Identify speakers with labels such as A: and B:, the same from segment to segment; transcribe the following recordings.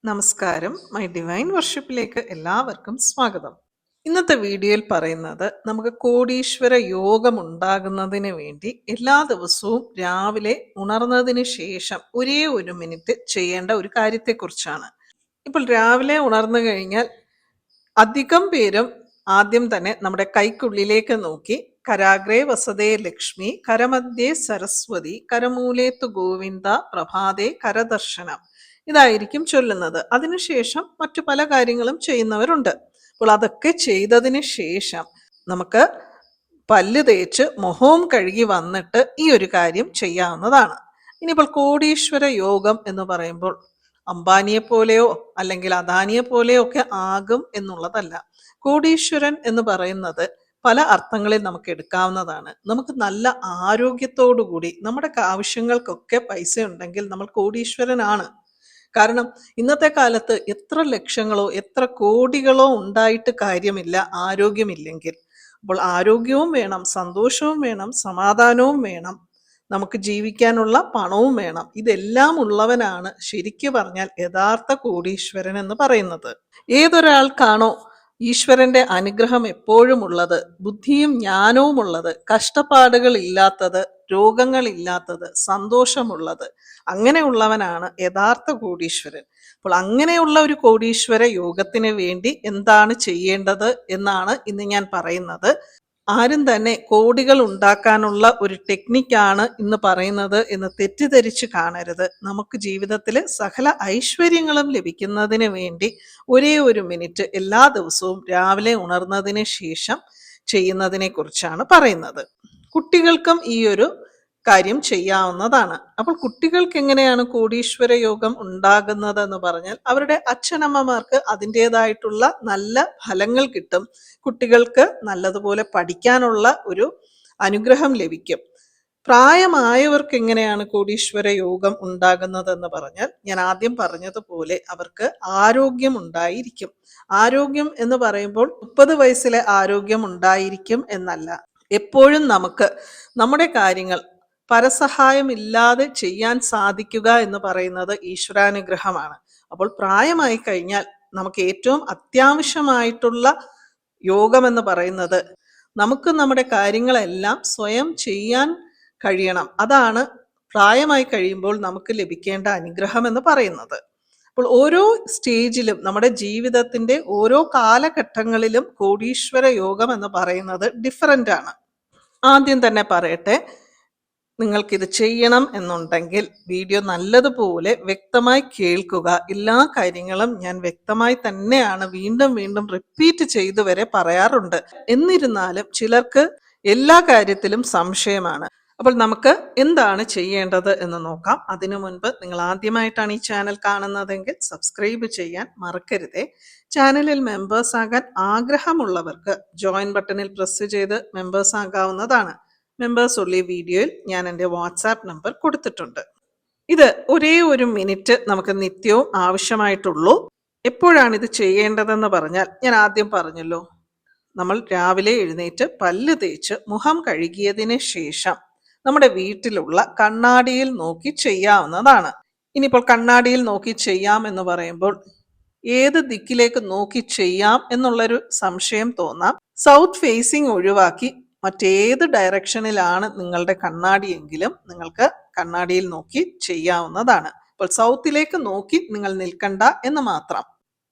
A: നമസ്കാരം. My divine വർഷിപ്പിലേക്ക് എല്ലാവർക്കും സ്വാഗതം. ഇന്നത്തെ വീഡിയോയിൽ പറയുന്നത് നമുക്ക് കോടീശ്വര യോഗം ഉണ്ടാകുന്നതിന് വേണ്ടി എല്ലാ ദിവസവും രാവിലെ ഉണർന്നതിന് ശേഷം ഒരേ ഒരു മിനിറ്റ് ചെയ്യേണ്ട ഒരു കാര്യത്തെക്കുറിച്ചാണ്. ഇപ്പോൾ രാവിലെ ഉണർന്നു കഴിഞ്ഞാൽ അധികം പേരും ആദ്യം തന്നെ നമ്മുടെ കൈക്കുള്ളിലേക്ക് നോക്കി കരാഗ്രേ വസതേ ലക്ഷ്മി, കരമധ്യേ സരസ്വതി, കരമൂലേത്തു ഗോവിന്ദ, പ്രഭാതേ കരദർശനം ഇതായിരിക്കും ചൊല്ലുന്നത്. അതിനുശേഷം മറ്റു പല കാര്യങ്ങളും ചെയ്യുന്നവരുണ്ട്. അപ്പോൾ അതൊക്കെ ചെയ്തതിന് ശേഷം നമുക്ക് പല്ല് തേച്ച് മുഖവും കഴുകി വന്നിട്ട് ഈ ഒരു കാര്യം ചെയ്യാവുന്നതാണ്. ഇനിയിപ്പോൾ കോടീശ്വര യോഗം എന്ന് പറയുമ്പോൾ അംബാനിയെ പോലെയോ അല്ലെങ്കിൽ അദാനിയെ പോലെയോ ഒക്കെ ആകും എന്നുള്ളതല്ല. കോടീശ്വരൻ എന്ന് പറയുന്നത് പല അർത്ഥങ്ങളിൽ നമുക്ക് എടുക്കാവുന്നതാണ്. നമുക്ക് നല്ല ആരോഗ്യത്തോടു കൂടി നമ്മുടെ ആവശ്യങ്ങൾക്കൊക്കെ പൈസ ഉണ്ടെങ്കിൽ നമ്മൾ കോടീശ്വരനാണ്. കാരണം ഇന്നത്തെ കാലത്ത് എത്ര ലക്ഷങ്ങളോ എത്ര കോടികളോ ഉണ്ടായിട്ട് കാര്യമില്ല ആരോഗ്യമില്ലെങ്കിൽ. അപ്പോൾ ആരോഗ്യവും വേണം, സന്തോഷവും വേണം, സമാധാനവും വേണം, നമുക്ക് ജീവിക്കാനുള്ള പണവും വേണം. ഇതെല്ലാം ഉള്ളവനാണ് ശരിക്കു പറഞ്ഞാൽ യഥാർത്ഥ കോടീശ്വരൻ എന്ന് പറയുന്നത്. ഏതൊരാൾക്കാണോ ഈശ്വരന്റെ അനുഗ്രഹം എപ്പോഴും ഉള്ളത്, ബുദ്ധിയും ജ്ഞാനവും ഉള്ളത്, കഷ്ടപ്പാടുകൾ ഇല്ലാത്തത്, രോഗങ്ങളില്ലാത്തത്, സന്തോഷമുള്ളത്, അങ്ങനെയുള്ളവനാണ് യഥാർത്ഥ കോടീശ്വരൻ. അപ്പോൾ അങ്ങനെയുള്ള ഒരു കോടീശ്വര യോഗത്തിന് വേണ്ടി എന്താണ് ചെയ്യേണ്ടത് എന്നാണ് ഇന്ന് ഞാൻ പറയുന്നത്. ആരും തന്നെ കോടികൾ ഉണ്ടാക്കാനുള്ള ഒരു ടെക്നിക്കാണ് ഇന്ന് പറയുന്നത് എന്ന് തെറ്റിദ്ധരിച്ച് കാണരുത്. നമുക്ക് ജീവിതത്തിൽ സകല ഐശ്വര്യങ്ങളും ലഭിക്കുന്നതിന് വേണ്ടി ഒരേ ഒരു മിനിറ്റ് എല്ലാ ദിവസവും രാവിലെ ഉണർന്നതിന് ശേഷം ചെയ്യുന്നതിനെ കുറിച്ചാണ് പറയുന്നത്. കുട്ടികൾക്കും ഈ ഒരു കാര്യം ചെയ്യാവുന്നതാണ്. അപ്പോൾ കുട്ടികൾക്ക് എങ്ങനെയാണ് കോടീശ്വര യോഗം ഉണ്ടാകുന്നത് എന്ന് പറഞ്ഞാൽ അവരുടെ അച്ഛനമ്മമാർക്ക് അതിൻ്റെതായിട്ടുള്ള നല്ല ഫലങ്ങൾ കിട്ടും. കുട്ടികൾക്ക് നല്ലതുപോലെ പഠിക്കാനുള്ള ഒരു അനുഗ്രഹം ലഭിക്കും. പ്രായമായവർക്ക് എങ്ങനെയാണ് കോടീശ്വര യോഗം ഉണ്ടാകുന്നത് എന്ന് പറഞ്ഞാൽ ഞാൻ ആദ്യം പറഞ്ഞതുപോലെ അവർക്ക് ആരോഗ്യം ഉണ്ടായിരിക്കും. ആരോഗ്യം എന്ന് പറയുമ്പോൾ 30 വയസ്സിലെ ആരോഗ്യം ഉണ്ടായിരിക്കും എന്നല്ല. എപ്പോഴും നമുക്ക് നമ്മുടെ കാര്യങ്ങൾ പരസഹായമില്ലാതെ ചെയ്യാൻ സാധിക്കുക എന്ന് പറയുന്നത് ഈശ്വരാനുഗ്രഹമാണ്. അപ്പോൾ പ്രായമായി കഴിഞ്ഞാൽ നമുക്ക് ഏറ്റവും അത്യാവശ്യമായിട്ടുള്ള യോഗം എന്ന് പറയുന്നത് നമുക്ക് നമ്മുടെ കാര്യങ്ങളെല്ലാം സ്വയം ചെയ്യാൻ കഴിയണം. അതാണ് പ്രായമായി കഴിയുമ്പോൾ നമുക്ക് ലഭിക്കേണ്ട അനുഗ്രഹം എന്ന് പറയുന്നത്. അപ്പോൾ ഓരോ സ്റ്റേജിലും നമ്മുടെ ജീവിതത്തിന്റെ ഓരോ കാലഘട്ടങ്ങളിലും കോടീശ്വര യോഗം എന്ന് പറയുന്നത് ഡിഫറൻ്റ് ആണ്. ആദ്യം തന്നെ പറയട്ടെ, നിങ്ങൾക്കിത് ചെയ്യണം എന്നുണ്ടെങ്കിൽ വീഡിയോ നല്ലതുപോലെ വ്യക്തമായി കേൾക്കുക. എല്ലാ കാര്യങ്ങളും ഞാൻ വ്യക്തമായി തന്നെയാണ് വീണ്ടും വീണ്ടും റിപ്പീറ്റ് ചെയ്തു വരെ പറയാറുണ്ട്. എന്നിരുന്നാലും ചിലർക്ക് എല്ലാ കാര്യത്തിലും സംശയമാണ്. അപ്പോൾ നമുക്ക് എന്താണ് ചെയ്യേണ്ടത് എന്ന് നോക്കാം. അതിനു മുൻപ് നിങ്ങൾ ആദ്യമായിട്ടാണ് ഈ ചാനൽ കാണുന്നതെങ്കിൽ സബ്സ്ക്രൈബ് ചെയ്യാൻ മറക്കരുതേ. ചാനലിൽ മെമ്പേഴ്സ് ആകാൻ ആഗ്രഹമുള്ളവർക്ക് ജോയിൻ ബട്ടണിൽ പ്രസ് ചെയ്ത് മെമ്പേഴ്സ് ആകാവുന്നതാണ്. മെമ്പേഴ്സ് ഉള്ള വീഡിയോയിൽ ഞാൻ എൻ്റെ വാട്സാപ്പ് നമ്പർ കൊടുത്തിട്ടുണ്ട്. ഇത് ഒരേ ഒരു മിനിറ്റ് നമുക്ക് നിത്യവും ആവശ്യമായിട്ടുള്ളൂ. എപ്പോഴാണ് ഇത് ചെയ്യേണ്ടതെന്ന് പറഞ്ഞാൽ ഞാൻ ആദ്യം പറഞ്ഞല്ലോ, നമ്മൾ രാവിലെ എഴുന്നേറ്റ് പല്ല് തേച്ച് മുഖം കഴുകിയതിന് ശേഷം നമ്മുടെ വീട്ടിലുള്ള കണ്ണാടിയിൽ നോക്കി ചെയ്യാവുന്നതാണ്. ഇനിയിപ്പോൾ കണ്ണാടിയിൽ നോക്കി ചെയ്യാം എന്ന് പറയുമ്പോൾ ഏത് ദിക്കിലേക്ക് നോക്കി ചെയ്യാം എന്നുള്ളൊരു സംശയം തോന്നാം. സൗത്ത് ഫേസിങ് ഒഴിവാക്കി മറ്റേത് ഡയറക്ഷനിലാണ് നിങ്ങളുടെ കണ്ണാടിയെങ്കിലും നിങ്ങൾക്ക് കണ്ണാടിയിൽ നോക്കി ചെയ്യാവുന്നതാണ്. അപ്പോൾ സൗത്തിലേക്ക് നോക്കി നിങ്ങൾ നിൽക്കണ്ട എന്ന് മാത്രം.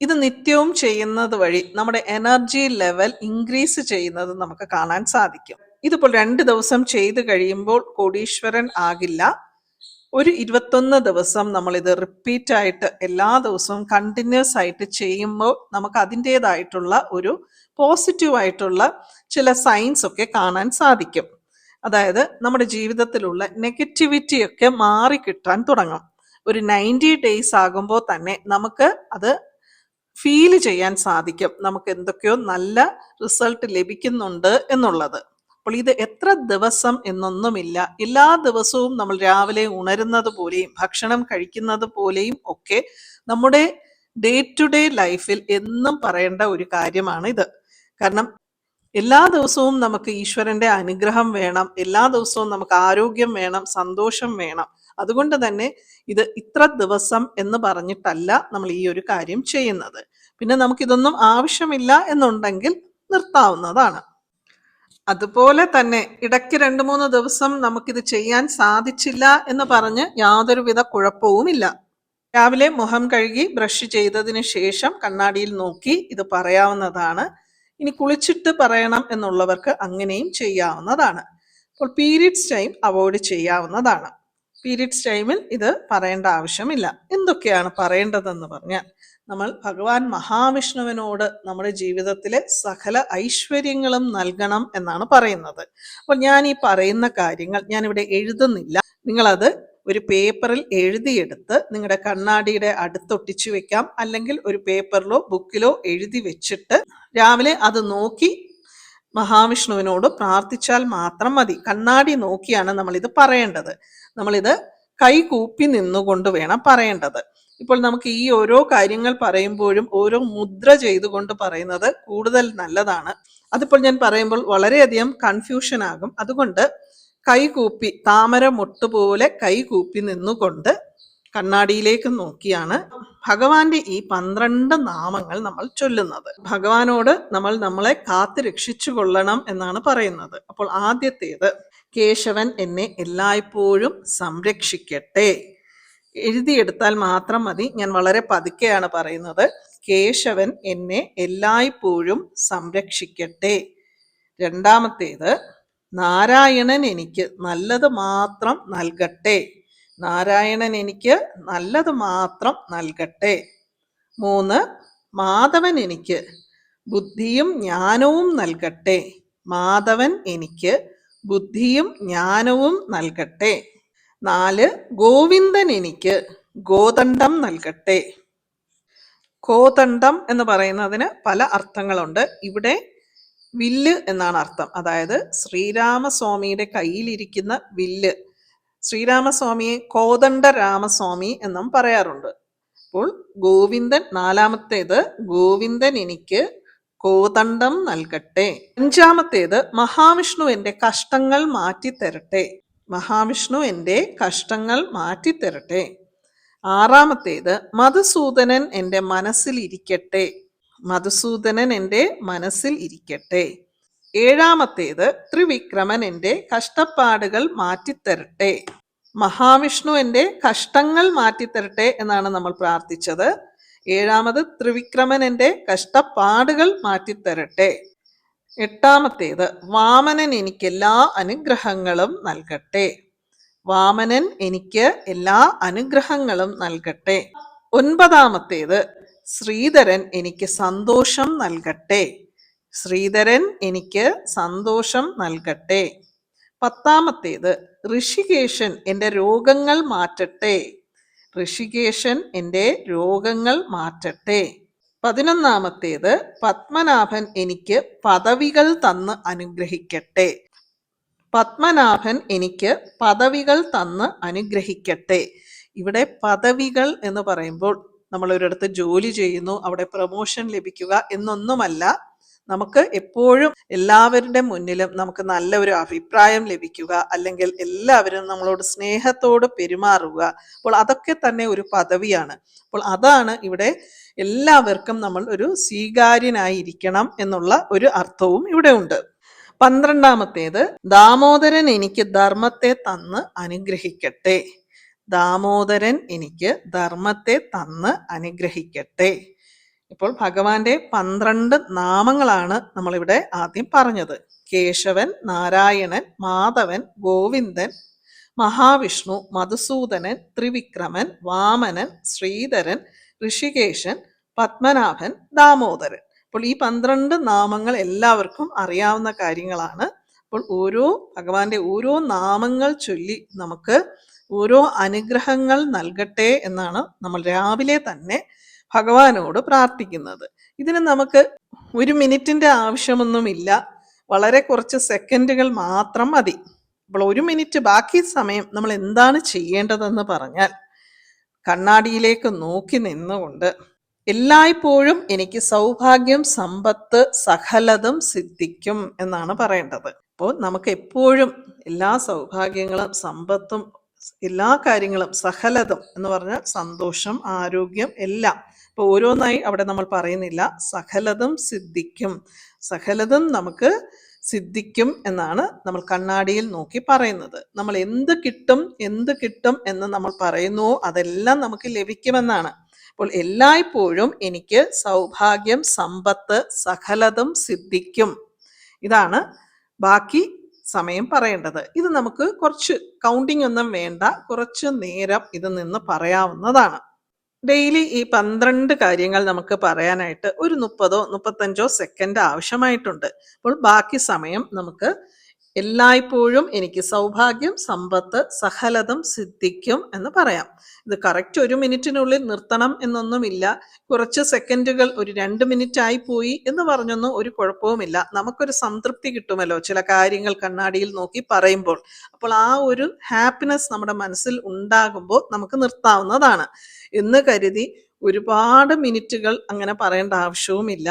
A: ഇത് നിത്യവും ചെയ്യുന്നത് വഴി നമ്മുടെ എനർജി ലെവൽ ഇൻക്രീസ് ചെയ്യുന്നത് നമുക്ക് കാണാൻ സാധിക്കും. ഇതിപ്പോൾ 2 ദിവസം ചെയ്ത് കഴിയുമ്പോൾ കോടീശ്വരൻ ആകില്ല. ഒരു 21 ദിവസം നമ്മളിത് റിപ്പീറ്റ് ആയിട്ട് എല്ലാ ദിവസവും കണ്ടിന്യൂസ് ആയിട്ട് ചെയ്യുമ്പോൾ നമുക്ക് അതിൻ്റെതായിട്ടുള്ള ഒരു പോസിറ്റീവായിട്ടുള്ള ചില സൈൻസ് ഒക്കെ കാണാൻ സാധിക്കും. അതായത് നമ്മുടെ ജീവിതത്തിലുള്ള നെഗറ്റിവിറ്റി ഒക്കെ മാറിക്കിട്ടാൻ തുടങ്ങും. ഒരു 90 ഡേയ്സ് ആകുമ്പോൾ തന്നെ നമുക്ക് അത് ഫീൽ ചെയ്യാൻ സാധിക്കും, നമുക്ക് എന്തൊക്കെയോ നല്ല റിസൾട്ട് ലഭിക്കുന്നുണ്ട് എന്നുള്ളത്. അപ്പോൾ ഇത് എത്ര ദിവസം എന്നൊന്നുമില്ല. എല്ലാ ദിവസവും നമ്മൾ രാവിലെ ഉണരുന്നത് പോലെയും ഭക്ഷണം കഴിക്കുന്നത് പോലെയും ഒക്കെ നമ്മുടെ ഡേ ടു ഡേ ലൈഫിൽ എന്നും പറയേണ്ട ഒരു കാര്യമാണ് ഇത്. കാരണം എല്ലാ ദിവസവും നമുക്ക് ഈശ്വരന്റെ അനുഗ്രഹം വേണം, എല്ലാ ദിവസവും നമുക്ക് ആരോഗ്യം വേണം, സന്തോഷം വേണം. അതുകൊണ്ട് തന്നെ ഇത് ഇത്ര ദിവസം എന്ന് പറഞ്ഞിട്ടല്ല നമ്മൾ ഈ ഒരു കാര്യം ചെയ്യുന്നത്. പിന്നെ നമുക്കിതൊന്നും ആവശ്യമില്ല എന്നുണ്ടെങ്കിൽ നിർത്താവുന്നതാണ്. അതുപോലെ തന്നെ ഇടയ്ക്ക് 2-3 ദിവസം നമുക്കിത് ചെയ്യാൻ സാധിച്ചില്ല എന്ന് പറഞ്ഞ് യാതൊരുവിധ കുഴപ്പവുമില്ല. രാവിലെ മുഖം കഴുകി ബ്രഷ് ചെയ്തതിന് ശേഷം കണ്ണാടിയിൽ നോക്കി ഇത് പറയാവുന്നതാണ്. ഇനി കുളിച്ചിട്ട് പറയണം എന്നുള്ളവർക്ക് അങ്ങനെയും ചെയ്യാവുന്നതാണ്. അപ്പോൾ പീരിയഡ്സ് ടൈം അവോയ്ഡ് ചെയ്യാവുന്നതാണ്. പീരിയഡ്സ് ടൈമിൽ ഇത് പറയേണ്ട ആവശ്യമില്ല. എന്തൊക്കെയാണ് പറയേണ്ടതെന്ന് പറഞ്ഞാൽ, നമ്മൾ ഭഗവാൻ മഹാവിഷ്ണുവിനോട് നമ്മുടെ ജീവിതത്തിലെ സകല ഐശ്വര്യങ്ങളും നൽകണം എന്നാണ് പറയുന്നത്. അപ്പോൾ ഞാൻ ഈ പറയുന്ന കാര്യങ്ങൾ ഞാനിവിടെ എഴുതുന്നില്ല. നിങ്ങളത് ഒരു പേപ്പറിൽ എഴുതിയെടുത്ത് നിങ്ങളുടെ കണ്ണാടിയുടെ അടുത്തൊട്ടിച്ചു വെക്കാം. അല്ലെങ്കിൽ ഒരു പേപ്പറിലോ ബുക്കിലോ എഴുതി വെച്ചിട്ട് രാവിലെ അത് നോക്കി മഹാവിഷ്ണുവിനോട് പ്രാർത്ഥിച്ചാൽ മാത്രം മതി. കണ്ണാടി നോക്കിയാണ് നമ്മളിത് പറയേണ്ടത്. നമ്മളിത് കൈകൂപ്പി നിന്നുകൊണ്ട് വേണം പറയേണ്ടത്. ഇപ്പോൾ നമുക്ക് ഈ ഓരോ കാര്യങ്ങൾ പറയുമ്പോഴും ഓരോ മുദ്ര ചെയ്തുകൊണ്ട് പറയുന്നത് കൂടുതൽ നല്ലതാണ്. അതിപ്പോൾ ഞാൻ പറയുമ്പോൾ വളരെയധികം കൺഫ്യൂഷൻ ആകും. അതുകൊണ്ട് കൈകൂപ്പി, താമര മുട്ടുപോലെ കൈകൂപ്പി നിന്നുകൊണ്ട് കണ്ണാടിയിലേക്ക് നോക്കിയാണ് ഭഗവാന്റെ ഈ 12 നാമങ്ങൾ നമ്മൾ ചൊല്ലുന്നത്. ഭഗവാനോട് നമ്മൾ നമ്മളെ കാത്തു രക്ഷിച്ചു കൊള്ളണം എന്നാണ് പറയുന്നത്. അപ്പോൾ ആദ്യത്തേത്, കേശവൻ എന്നെ എല്ലായ്പ്പോഴും സംരക്ഷിക്കട്ടെ. എഴുതിയെടുത്താൽ മാത്രം മതി. ഞാൻ വളരെ പതുക്കെയാണ് പറയുന്നത്. കേശവൻ എന്നെ എല്ലായ്പ്പോഴും സംരക്ഷിക്കട്ടെ. രണ്ടാമത്തേത്, നാരായണൻ എനിക്ക് നല്ലത് മാത്രം നൽകട്ടെ. നാരായണൻ എനിക്ക് നല്ലത് മാത്രം നൽകട്ടെ. 3, മാധവൻ എനിക്ക് ബുദ്ധിയും ജ്ഞാനവും നൽകട്ടെ. മാധവൻ എനിക്ക് ബുദ്ധിയും ജ്ഞാനവും നൽകട്ടെ. 4, ഗോവിന്ദൻ എനിക്ക് ഗോദണ്ഡം നൽകട്ടെ. കോദണ്ഡം എന്ന് പറയുന്നതിന് പല അർത്ഥങ്ങളുണ്ട്. ഇവിടെ വില്ല് എന്നാണ് അർത്ഥം. അതായത് ശ്രീരാമസ്വാമിയുടെ കയ്യിലിരിക്കുന്ന വില്ല്. ശ്രീരാമസ്വാമിയെ കോദണ്ഡ രാമസ്വാമി എന്നും പറയാറുണ്ട്. അപ്പോൾ ഗോവിന്ദൻ, നാലാമത്തേത്, ഗോവിന്ദൻ എനിക്ക് കോദണ്ഡം നൽകട്ടെ. 5-ാമത്തേത്, മഹാവിഷ്ണു എൻ്റെ കഷ്ടങ്ങൾ മാറ്റിത്തരട്ടെ. മഹാവിഷ്ണു എൻ്റെ കഷ്ടങ്ങൾ മാറ്റിത്തരട്ടെ. 6-ാമത്തേത്, മധുസൂദനൻ എൻ്റെ മനസ്സിൽ ഇരിക്കട്ടെ. മധുസൂദനൻ എൻ്റെ മനസ്സിൽ ഇരിക്കട്ടെ. 7-ാമത്തേത്, ത്രിവിക്രമൻ എൻ്റെ കഷ്ടപ്പാടുകൾ മാറ്റിത്തരട്ടെ. മഹാവിഷ്ണു എൻ്റെ കഷ്ടങ്ങൾ മാറ്റിത്തരട്ടെ എന്നാണ് നമ്മൾ പ്രാർത്ഥിച്ചത്. 7-ാമത്, ത്രിവിക്രമൻ എൻ്റെ കഷ്ടപ്പാടുകൾ മാറ്റിത്തരട്ടെ. 8-ാമത്തേത്, വാമനൻ എനിക്ക് എല്ലാ അനുഗ്രഹങ്ങളും നൽകട്ടെ. വാമനൻ എനിക്ക് എല്ലാ അനുഗ്രഹങ്ങളും നൽകട്ടെ. 9-ാമത്തേത്, ശ്രീധരൻ എനിക്ക് സന്തോഷം നൽകട്ടെ. ശ്രീധരൻ എനിക്ക് സന്തോഷം നൽകട്ടെ. 10-ാമത്തേത്, ഋഷികേശൻ എൻ്റെ രോഗങ്ങൾ മാറ്റട്ടെ. ഋഷികേശൻ എൻ്റെ രോഗങ്ങൾ മാറ്റട്ടെ. 11-ാമത്തേത്, പത്മനാഭൻ എനിക്ക് പദവികൾ തന്ന് അനുഗ്രഹിക്കട്ടെ. പത്മനാഭൻ എനിക്ക് പദവികൾ തന്ന് അനുഗ്രഹിക്കട്ടെ. ഇവിടെ പദവികൾ എന്ന് പറയുമ്പോൾ നമ്മൾ ഒരിടത്ത് ജോലി ചെയ്യുന്നു, അവിടെ പ്രൊമോഷൻ ലഭിക്കുക എന്നൊന്നുമല്ല. നമുക്ക് എപ്പോഴും എല്ലാവരുടെ മുന്നിലും നമുക്ക് നല്ല ഒരു അഭിപ്രായം ലഭിക്കുക, അല്ലെങ്കിൽ എല്ലാവരും നമ്മളോട് സ്നേഹത്തോട് പെരുമാറുക. അപ്പോൾ അതൊക്കെ തന്നെ ഒരു പദവിയാണ്. അപ്പോൾ അതാണ് ഇവിടെ എല്ലാവർക്കും നമ്മൾ ഒരു സ്വീകാര്യനായിരിക്കണം എന്നുള്ള ഒരു അർത്ഥവും ഇവിടെ ഉണ്ട്. 12-ാമത്തേത്, ദാമോദരൻ എനിക്ക് ധർമ്മത്തെ തന്ന് അനുഗ്രഹിക്കട്ടെ. ദാമോദരൻ എനിക്ക് ധർമ്മത്തെ തന്ന് അനുഗ്രഹിക്കട്ടെ. ഇപ്പോൾ ഭഗവാന്റെ 12 നാമങ്ങളാണ് നമ്മളിവിടെ ആദ്യം പറഞ്ഞത്. കേശവൻ, നാരായണൻ, മാധവൻ, ഗോവിന്ദൻ, മഹാവിഷ്ണു, മധുസൂദനൻ, ത്രിവിക്രമൻ, വാമനൻ, ശ്രീധരൻ, ഋഷികേശൻ, പത്മനാഭൻ, ദാമോദരൻ. അപ്പോൾ ഈ 12 നാമങ്ങൾ എല്ലാവർക്കും അറിയാവുന്ന കാര്യങ്ങളാണ്. അപ്പോൾ ഭഗവാന്റെ ഓരോ നാമങ്ങൾ ചൊല്ലി നമുക്ക് ഓരോ അനുഗ്രഹങ്ങൾ നൽകട്ടെ എന്നാണ് നമ്മൾ രാവിലെ തന്നെ ഭഗവാനോട് പ്രാർത്ഥിക്കുന്നത്. ഇതിന് നമുക്ക് 1 മിനിറ്റിന്റെ ആവശ്യമൊന്നുമില്ല. വളരെ കുറച്ച് സെക്കൻഡുകൾ മാത്രം മതി. അപ്പോൾ 1 മിനിറ്റ് ബാക്കി സമയം നമ്മൾ എന്താണ് ചെയ്യേണ്ടതെന്ന് പറഞ്ഞാൽ, കണ്ണാടിയിലേക്ക് നോക്കി നിന്നുകൊണ്ട് എല്ലായ്പ്പോഴും എനിക്ക് സൗഭാഗ്യം, സമ്പത്ത്, സകലതും സിദ്ധിക്കും എന്നാണ് പറയേണ്ടത്. അപ്പോൾ നമുക്ക് എപ്പോഴും എല്ലാ സൗഭാഗ്യങ്ങളും, സമ്പത്തും, എല്ലാ കാര്യങ്ങളും സകലതും എന്ന് പറഞ്ഞാൽ സന്തോഷം, ആരോഗ്യം എല്ലാം. ഇപ്പൊ ഓരോന്നായി അവിടെ നമ്മൾ പറയുന്നില്ല. സകലതും സിദ്ധിക്കും, സകലതും നമുക്ക് സിദ്ധിക്കും എന്നാണ് നമ്മൾ കണ്ണാടിയിൽ നോക്കി പറയുന്നത്. നമ്മൾ എന്ത് കിട്ടും എന്ത് കിട്ടും എന്ന് നമ്മൾ പറയുന്നുവോ അതെല്ലാം നമുക്ക് ലഭിക്കുമെന്നാണ്. അപ്പോൾ എല്ലായ്പ്പോഴും എനിക്ക് സൗഭാഗ്യം, സമ്പത്ത്, സകലതും സിദ്ധിക്കും. ഇതാണ് ബാക്കി സമയം പറയേണ്ടത്. ഇത് നമുക്ക് കുറച്ച് കൗണ്ടിങ് ഒന്നും വേണ്ട, കുറച്ച് നേരം ഇത് നിന്ന് പറയാവുന്നതാണ്. ഡെയിലി ഈ 12 കാര്യങ്ങൾ നമുക്ക് പറയാനായിട്ട് ഒരു 30-35 സെക്കൻഡ് ആവശ്യമായിട്ടുണ്ട്. അപ്പോൾ ബാക്കി സമയം നമുക്ക് എല്ലായ്പ്പോഴും എനിക്ക് സൗഭാഗ്യം, സമ്പത്ത്, സകലതും സിദ്ധിക്കും എന്ന് പറയാം. ഇത് കറക്റ്റ് 1 മിനിറ്റിനുള്ളിൽ നിർത്തണം എന്നൊന്നുമില്ല. കുറച്ച് സെക്കൻഡുകൾ, ഒരു 2 മിനിറ്റ് ആയി പോയി എന്ന് പറഞ്ഞൊന്നും ഒരു കുഴപ്പവുമില്ല. നമുക്കൊരു സംതൃപ്തി കിട്ടുമല്ലോ ചില കാര്യങ്ങൾ കണ്ണാടിയിൽ നോക്കി പറയുമ്പോൾ. അപ്പോൾ ആ ഒരു ഹാപ്പിനെസ് നമ്മുടെ മനസ്സിൽ ഉണ്ടാകുമ്പോൾ നമുക്ക് നിർത്താവുന്നതാണ് എന്ന് കരുതി ഒരുപാട് മിനിറ്റുകൾ അങ്ങനെ പറയേണ്ട ആവശ്യവുമില്ല.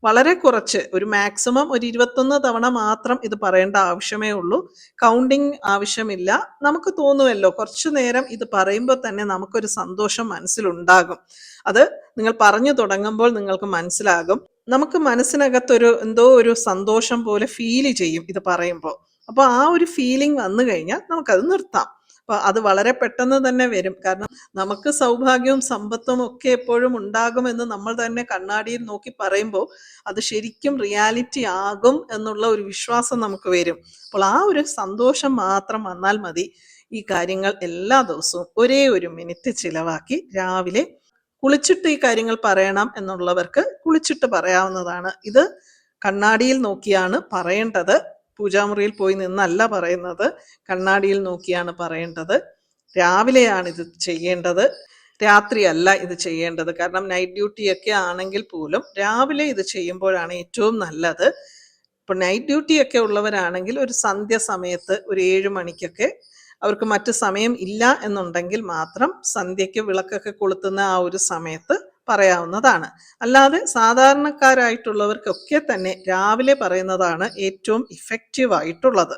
A: വളരെ കുറച്ച്, ഒരു മാക്സിമം ഒരു 21 തവണ മാത്രം ഇത് പറയേണ്ട ആവശ്യമേ ഉള്ളൂ. കൗണ്ടിങ് ആവശ്യമില്ല. നമുക്ക് തോന്നുമല്ലോ കുറച്ചു നേരം ഇത് പറയുമ്പോൾ തന്നെ നമുക്കൊരു സന്തോഷം മനസ്സിലുണ്ടാകും. അത് നിങ്ങൾ പറഞ്ഞു തുടങ്ങുമ്പോൾ നിങ്ങൾക്ക് മനസ്സിലാകും. നമുക്ക് മനസ്സിനകത്തൊരു എന്തോ ഒരു സന്തോഷം പോലെ ഫീൽ ചെയ്യും ഇത് പറയുമ്പോൾ. അപ്പോൾ ആ ഒരു ഫീലിംഗ് വന്നു കഴിഞ്ഞാൽ നമുക്കത് നിർത്താം. അപ്പൊ അത് വളരെ പെട്ടെന്ന് തന്നെ വരും. കാരണം നമുക്ക് സൗഭാഗ്യവും സമ്പത്തും ഒക്കെ എപ്പോഴും ഉണ്ടാകുമെന്ന് നമ്മൾ തന്നെ കണ്ണാടിയിൽ നോക്കി പറയുമ്പോൾ അത് ശരിക്കും റിയാലിറ്റി ആകും എന്നുള്ള ഒരു വിശ്വാസം നമുക്ക് വരും. അപ്പോൾ ആ ഒരു സന്തോഷം മാത്രം വന്നാൽ മതി. ഈ കാര്യങ്ങൾ എല്ലാ ദിവസവും ഒരേ 1 മിനിറ്റ് ചിലവാക്കി രാവിലെ കുളിച്ചിട്ട് ഈ കാര്യങ്ങൾ പറയണം എന്നുള്ളവർക്ക് കുളിച്ചിട്ട് പറയാവുന്നതാണ്. ഇത് കണ്ണാടിയിൽ നോക്കിയാണ് പറയേണ്ടത്. പൂജാമുറിയിൽ പോയി നിന്നല്ല പറയുന്നത്, കണ്ണാടിയിൽ നോക്കിയാണ് പറയേണ്ടത്. രാവിലെയാണ് ഇത് ചെയ്യേണ്ടത്, രാത്രിയല്ല ഇത് ചെയ്യേണ്ടത്. കാരണം നൈറ്റ് ഡ്യൂട്ടി ഒക്കെ ആണെങ്കിൽ പോലും രാവിലെ ഇത് ചെയ്യുമ്പോഴാണ് ഏറ്റവും നല്ലത്. ഇപ്പൊ നൈറ്റ് ഡ്യൂട്ടി ഒക്കെ ഉള്ളവരാണെങ്കിൽ ഒരു സന്ധ്യ സമയത്ത് ഒരു 7 മണിക്കൊക്കെ, അവർക്ക് മറ്റു സമയം ഇല്ല എന്നുണ്ടെങ്കിൽ മാത്രം സന്ധ്യയ്ക്ക് വിളക്കൊക്കെ കൊളുത്തുന്ന ആ ഒരു സമയത്ത് പറയാവുന്നതാണ്. അല്ലാതെ സാധാരണക്കാരായിട്ടുള്ളവർക്കൊക്കെ തന്നെ രാവിലെ പറയുന്നതാണ് ഏറ്റവും ഇഫക്റ്റീവ് ആയിട്ടുള്ളത്.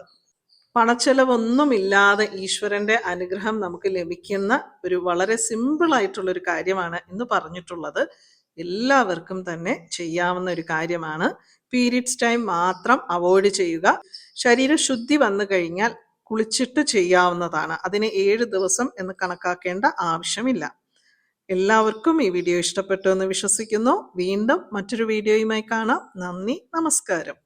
A: പണച്ചെലവൊന്നുമില്ലാതെ ഈശ്വരന്റെ അനുഗ്രഹം നമുക്ക് ലഭിക്കുന്ന ഒരു വളരെ സിമ്പിൾ ആയിട്ടുള്ളൊരു കാര്യമാണ് ഇന്ന് പറഞ്ഞിട്ടുള്ളത്. എല്ലാവർക്കും തന്നെ ചെയ്യാവുന്ന ഒരു കാര്യമാണ്. പീരിയഡ്സ് ടൈം മാത്രം അവോയ്ഡ് ചെയ്യുക. ശരീരശുദ്ധി വന്നു കഴിഞ്ഞാൽ കുളിച്ചിട്ട് ചെയ്യാവുന്നതാണ്. അതിന് 7 ദിവസം എന്ന് കണക്കാക്കേണ്ട ആവശ്യമില്ല. എല്ലാവർക്കും ഈ വീഡിയോ ഇഷ്ടപ്പെട്ടു എന്ന് വിശ്വസിക്കുന്നു. വീണ്ടും മറ്റൊരു വീഡിയോയുമായി കാണാം. നന്ദി, നമസ്കാരം.